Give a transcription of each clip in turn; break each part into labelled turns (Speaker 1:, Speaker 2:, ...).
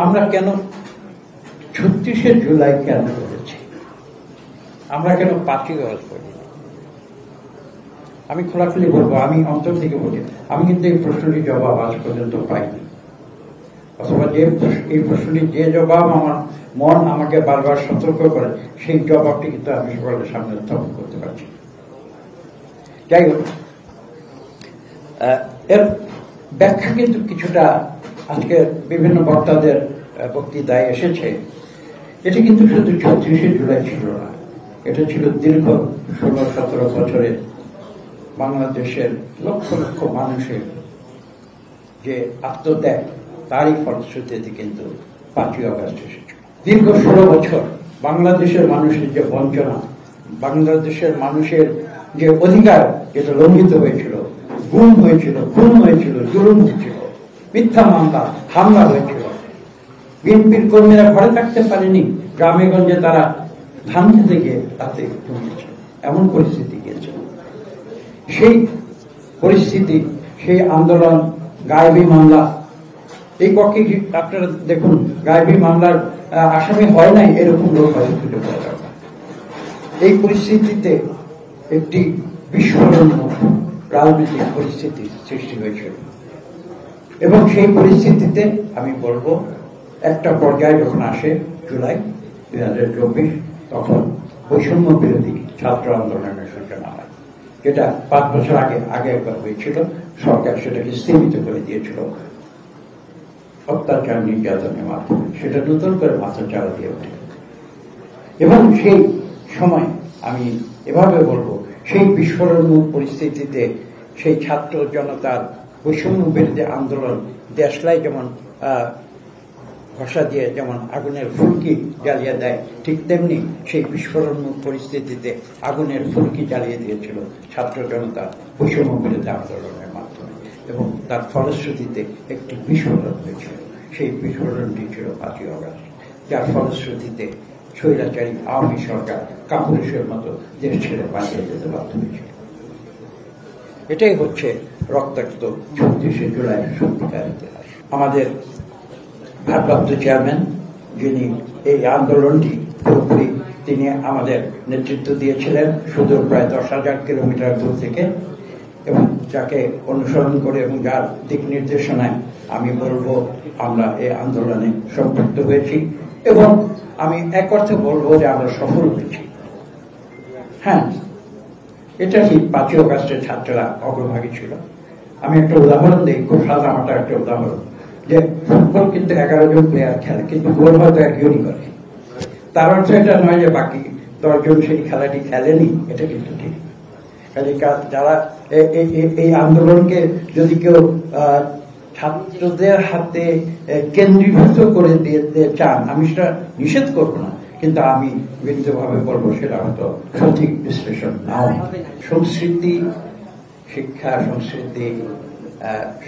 Speaker 1: আমরা কেন ৩৬শে জুলাই কেন করেছি, আমরা কেন ৫ই আগস্ট করি? আমি খোলাখুলি বলবো, আমি অন্তর থেকে বলি, আমি কিন্তু এই প্রশ্নটির জবাব আজ পর্যন্ত পাইনি, অথবা এই প্রশ্নটির যে জবাব আমার মন আমাকে বারবার সতর্ক করে, সেই জবাবটি কিন্তু আমি সকলের সামনে উত্থাপন করতে পারছি। যাই হোক, এর ব্যাখ্যা কিন্তু কিছুটা আজকে বিভিন্ন বক্তাদের বক্তৃতায় এসেছে। এটি কিন্তু শুধু ৩৬শে জুলাই ছিল না, এটা ছিল দীর্ঘ ১৬-১৭ বছরের বাংলাদেশের লক্ষ লক্ষ মানুষের যে আত্মত্যাগ, তারই ফলশ্রুতিতে কিন্তু ৫ই আগস্ট এসেছিল। দীর্ঘ ১৬ বছর বাংলাদেশের মানুষের যে বঞ্চনা, বাংলাদেশের মানুষের যে অধিকার যেটা লঙ্ঘিত হয়েছিল, গুম হয়েছিল, খুন হয়েছিল, জুলুম হয়েছিল, মিথ্যা মামলা, হামলা হয়েছিল, বিএনপির কর্মীরা ঘরে থাকতে পারেনি, গ্রামে গঞ্জে তারা ধান খেতে গিয়ে তাতে ঢুকেছে, এমন পরিস্থিতি গিয়েছে। সেই পরিস্থিতি, সেই আন্দোলন, গায়েবী মামলা, এই পক্ষে আপনারা দেখুন, গায়েবী মামলার আসামি হয় নাই এরকম লোক হয়তো খুঁজে পাওয়া যাবে না। এই পরিস্থিতিতে একটি বিস্ফোরণীয় রাজনৈতিক পরিস্থিতি সৃষ্টি হয়েছিল, এবং সেই পরিস্থিতিতে আমি বলবো একটা পর্যায়ে যখন আসে জুলাই ২০২৪, তখন বৈষম্য বিরোধী ছাত্র আন্দোলনের সূচনা হয়, যেটা ৫ বছর আগে একবার হয়েছিল। সরকার সেটাকে স্থগিত করে দিয়েছিল অত্যাচার নির্যাতনের মাধ্যমে, সেটা নতুন করে মাথাচাড়া দিয়ে ওঠে। এবং সেই সময় আমি এভাবে বলবো, সেই বিস্ফোরণমূলক পরিস্থিতিতে সেই ছাত্র জনতার বৈষম্য বিরোধী আন্দোলন দেশলাই যেমন ঘষা দিয়ে যেমন আগুনের ফুলকি জ্বালিয়ে দেয়, ঠিক তেমনি সেই বিস্ফোরণমূলক পরিস্থিতিতে আগুনের ফুলকি জ্বালিয়ে দিয়েছিল ছাত্র জনতা বৈষম্য বিরোধী আন্দোলনের মাধ্যমে, এবং তার ফলশ্রুতিতে একটি বিস্ফোরণ হয়েছিল। সেই বিস্ফোরণটি ছিল ৫ই আগস্ট, যার ফলশ্রুতিতে স্বৈরাচারী আওয়ামী সরকার কাপুরুষের মতো দেশ ছেড়ে পালিয়ে যেতে বাধ্য হয়েছিল। এটাই হচ্ছে রক্তাক্ত ৩৬শে জুলাই সত্যিকার ইতিহাস। আমাদের ভারপ্রাপ্ত চেয়ারম্যান, যিনি এই আন্দোলনটি পুরোপুরি তিনি আমাদের নেতৃত্ব দিয়েছিলেন সুদূর প্রায় ১০,০০০ কিলোমিটার দূর থেকে, এবং যাকে অনুসরণ করে এবং যার দিক নির্দেশনায় আমি বলবো আমরা এই আন্দোলনে সম্পৃক্ত হয়েছি, এবং আমি এক অর্থে বলবো যে আমরা সফল হয়েছি। হ্যাঁ, এটা ঠিক ৫ই আগস্টের ছাত্ররা অগ্রভাগী ছিল। আমি একটা উদাহরণ দিই, খুব সাধারণ একটা উদাহরণ, যে ফুটবল কিন্তু ১১ জন প্লেয়ার খেলে, কিন্তু গোল হয়তো একজনই করে। তার অর্থ এটা নয় যে বাকি ১০ জন সেই খেলাটি খেলেনি, এটা কিন্তু ঠিক। যারা এই আন্দোলনকে যদি কেউ ছাত্রদের হাতে কেন্দ্রীভূত করে দিতে চান, আমি সেটা নিষেধ করব না, কিন্তু আমি বিনীতভাবে বলবো সেটা হয়তো সঠিক বিশ্লেষণ নাও। সংস্কৃতি, শিক্ষা, সংস্কৃতি,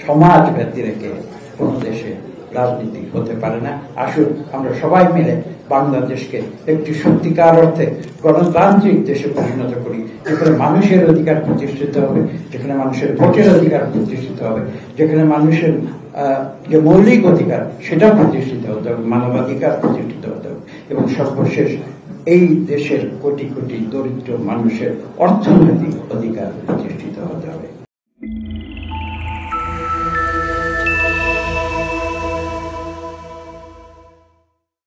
Speaker 1: সমাজ ব্যক্তি রেখে কোন দেশে রাজনীতি হতে পারে না। আসুন আমরা সবাই মিলে বাংলাদেশকে একটি সত্যিকার অর্থে গণতান্ত্রিক দেশে পরিণত করি, যেখানে মানুষের অধিকার প্রতিষ্ঠিত হবে, যেখানে মানুষের ভোটের অধিকার প্রতিষ্ঠিত হবে, যেখানে মানুষের যে মৌলিক অধিকার সেটা প্রতিষ্ঠিত হতে হবে, মানবাধিকার প্রতিষ্ঠিত হতে হবে, এবং সর্বশেষ এই দেশের কোটি কোটি দরিদ্র মানুষের অর্থনৈতিক অধিকার প্রতিষ্ঠিত হতে হবে।